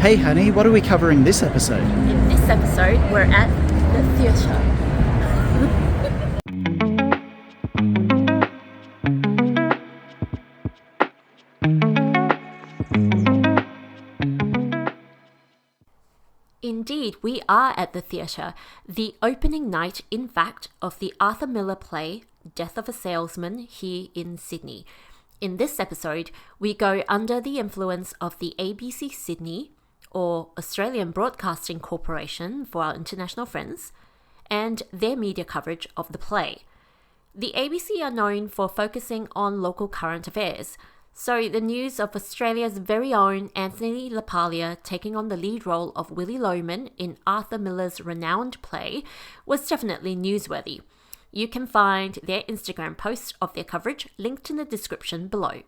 Hey honey, what are we covering this episode? In this episode, we're at the theatre. Indeed, we are at the theatre, the opening night, in fact, of the Arthur Miller play Death of a Salesman here in Sydney. In this episode, we go under the influence of the ABC Sydney, or Australian Broadcasting Corporation for our international friends, and their media coverage of the play. The ABC are known for focusing on local current affairs, so the news of Australia's very own Anthony LaPaglia taking on the lead role of Willie Loman in Arthur Miller's renowned play was definitely newsworthy. You can find their Instagram post of their coverage linked in the description below.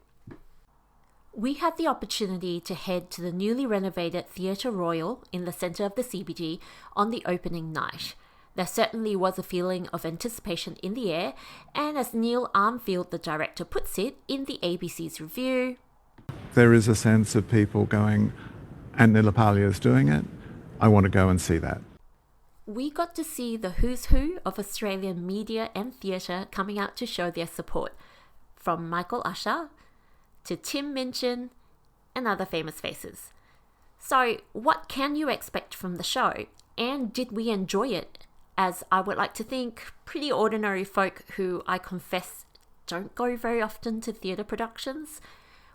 We had the opportunity to head to the newly renovated Theatre Royal in the centre of the CBD on the opening night. There certainly was a feeling of anticipation in the air, and as Neil Armfield, the director, puts it in the ABC's review, there is a sense of people going, Anthony LaPaglia is doing it, I want to go and see that. we got to see the who's who of Australian media and theatre coming out to show their support, from Michael Usher to Tim Minchin and other famous faces. So, what can you expect from the show? And did we enjoy it? As I would like to think, pretty ordinary folk who I confess don't go very often to theatre productions.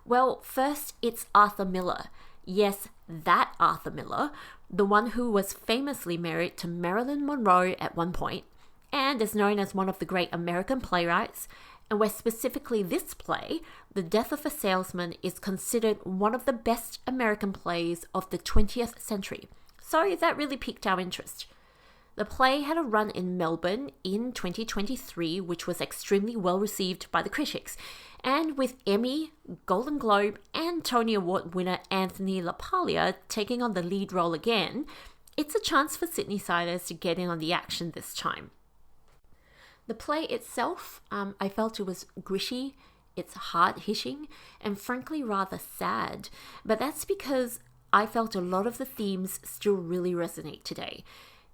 Well, first it's Arthur Miller. Yes, that Arthur Miller, the one who was famously married to Marilyn Monroe at one point, and is known as one of the great American playwrights, and where specifically this play, The Death of a Salesman, is considered one of the best American plays of the 20th century. So that really piqued our interest. The play had a run in Melbourne in 2023, which was extremely well received by the critics. And with Emmy, Golden Globe, and Tony Award winner Anthony LaPaglia taking on the lead role again, it's a chance for Sydneysiders to get in on the action this time. The play itself, I felt it was gritty, it's hard-hitting, and frankly rather sad. But that's because I felt a lot of the themes still really resonate today.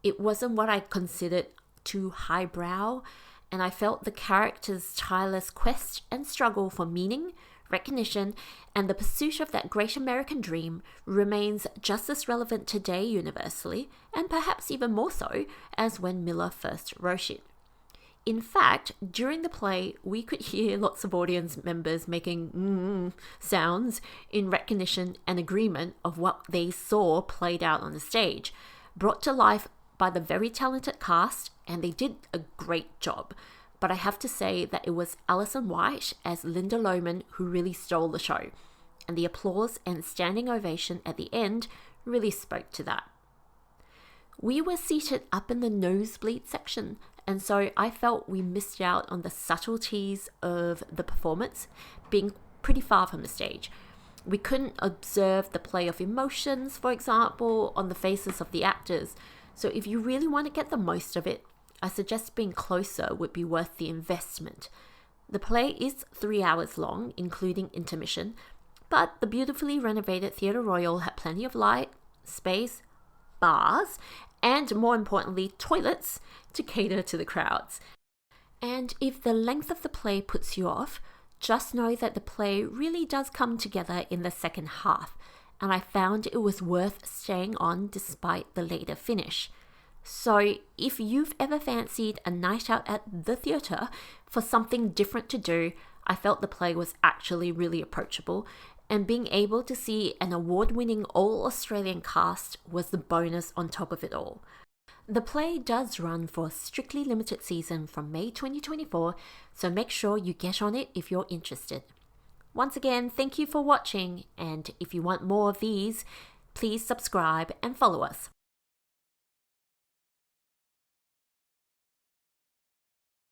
It wasn't what I considered too highbrow, and I felt the characters' tireless quest and struggle for meaning, recognition, and the pursuit of that great American dream remains just as relevant today universally, and perhaps even more so as when Miller first wrote it. In fact, during the play, we could hear lots of audience members making sounds in recognition and agreement of what they saw played out on the stage, brought to life by the very talented cast, and they did a great job. But I have to say that it was Alison White as Linda Loman who really stole the show, and the applause and standing ovation at the end really spoke to that. We were seated up in the nosebleed section, and so I felt we missed out on the subtleties of the performance, being pretty far from the stage. We couldn't observe the play of emotions, for example, on the faces of the actors. So if you really want to get the most of it, I suggest being closer would be worth the investment. The play is 3 hours long, including intermission, but the beautifully renovated Theatre Royal had plenty of light, space, bars, and more importantly, toilets to cater to the crowds. And if the length of the play puts you off, just know that the play really does come together in the second half, and I found it was worth staying on despite the later finish. So if you've ever fancied a night out at the theatre for something different to do, I felt the play was actually really approachable, and being able to see an award-winning all-Australian cast was the bonus on top of it all. The play does run for a strictly limited season from May 2024, so make sure you get on it if you're interested. Once again, thank you for watching, and if you want more of these, please subscribe and follow us.